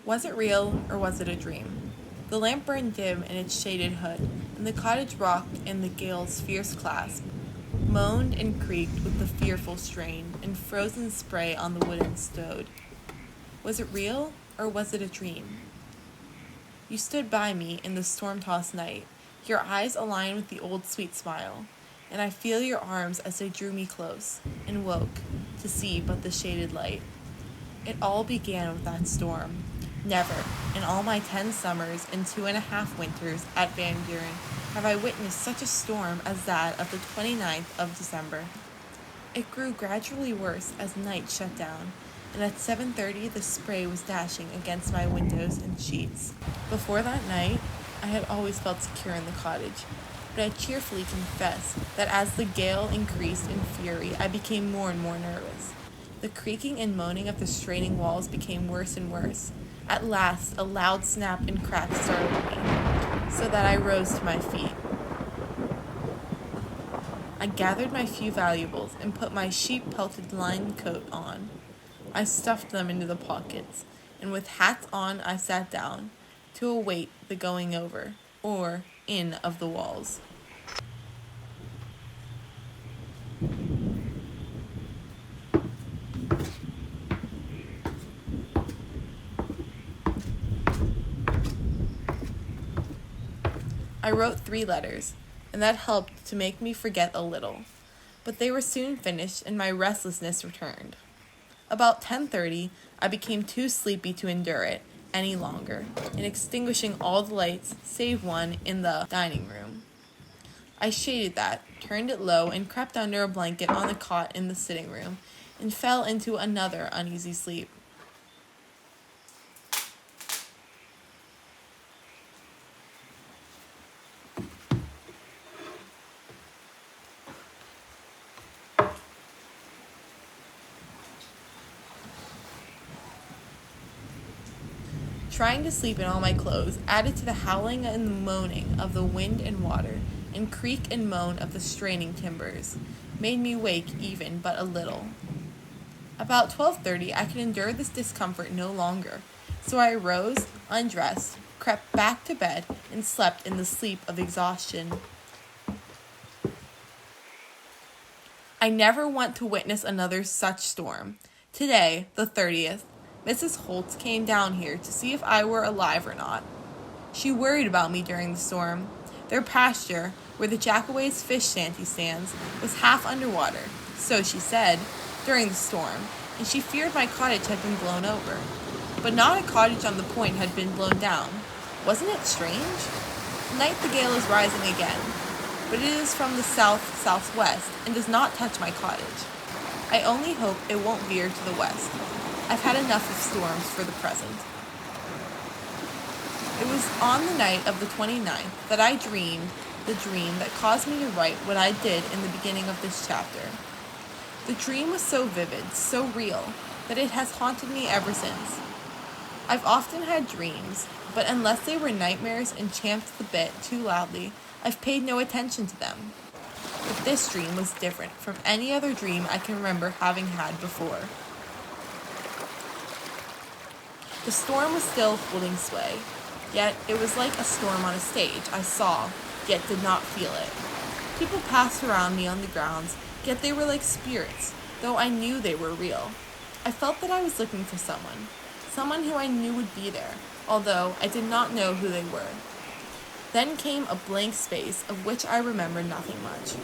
Was it real, or was it a dream? The lamp burned dim in its shaded hood, and the cottage rocked in the gale's fierce clasp, moaned and creaked with the fearful strain, and frozen spray on the wooden stode. Was it real, or was it a dream? You stood by me in the storm-tossed night, your eyes aligned with the old sweet smile, and I feel your arms as they drew me close, and woke to see but the shaded light. It all began with that storm. Never, in all my 10 summers and 2.5 winters at Van Buren, have I witnessed such a storm as that of the 29th of December. It grew gradually worse as night shut down, and at 7:30 the spray was dashing against my windows and sheets. Before that night, I had always felt secure in the cottage, but I cheerfully confess that as the gale increased in fury, I became more and more nervous. The creaking and moaning of the straining walls became worse and worse. At last, a loud snap and crack startled me, so that I rose to my feet. I gathered my few valuables and put my sheep-pelted lined coat on. I stuffed them into the pockets, and with hats on I sat down to await the going over, or in of the walls. I wrote 3 letters, and that helped to make me forget a little, but they were soon finished and my restlessness returned. About 10:30, I became too sleepy to endure it any longer, and extinguishing all the lights save one in the dining room, I shaded that, turned it low, and crept under a blanket on the cot in the sitting room, and fell into another uneasy sleep. Trying to sleep in all my clothes added to the howling and the moaning of the wind and water, and creak and moan of the straining timbers, made me wake even but a little. About 12:30 I could endure this discomfort no longer, so I rose, undressed, crept back to bed, and slept in the sleep of exhaustion. I never want to witness another such storm. Today, the 30th, Mrs. Holtz came down here to see if I were alive or not. She worried about me during the storm. Their pasture, where the Jackaways fish shanty stands, was half underwater, so she said, during the storm, and she feared my cottage had been blown over. But not a cottage on the point had been blown down. Wasn't it strange? Tonight the gale is rising again, but it is from the south-southwest and does not touch my cottage. I only hope it won't veer to the west. I've had enough of storms for the present. It was on the night of the 29th that I dreamed the dream that caused me to write what I did in the beginning of this chapter. The dream was so vivid, so real, that it has haunted me ever since. I've often had dreams, but unless they were nightmares and champed the bit too loudly, I've paid no attention to them. But this dream was different from any other dream I can remember having had before. The storm was still holding sway, yet it was like a storm on a stage I saw, yet did not feel it. People passed around me on the grounds, yet they were like spirits, though I knew they were real. I felt that I was looking for someone who I knew would be there, although I did not know who they were. Then came a blank space of which I remember nothing much.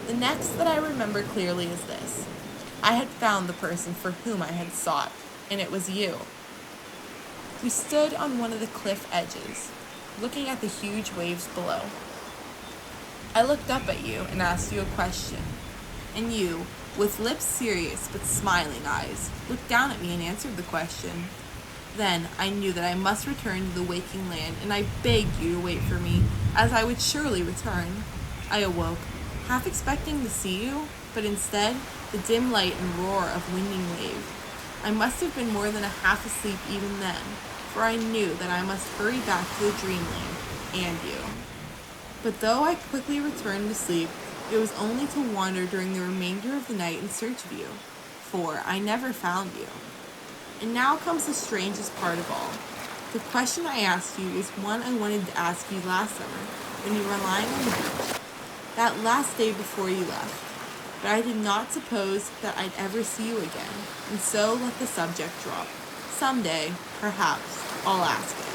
The next that I remember clearly is this. I had found the person for whom I had sought, and it was you. We stood on one of the cliff edges, looking at the huge waves below. I looked up at you and asked you a question, and you, with lips serious but smiling eyes, looked down at me and answered the question. Then I knew that I must return to the waking land, and I begged you to wait for me, as I would surely return. I awoke, half expecting to see you, but instead, the dim light and roar of winding wave. I must have been more than a half asleep even then, for I knew that I must hurry back to the dreamland and you. But though I quickly returned to sleep, it was only to wander during the remainder of the night in search of you, for I never found you. And now comes the strangest part of all. The question I asked you is one I wanted to ask you last summer when you were lying on the beach, that last day before you left. But I did not suppose that I'd ever see you again, and so let the subject drop. Someday, perhaps, I'll ask it.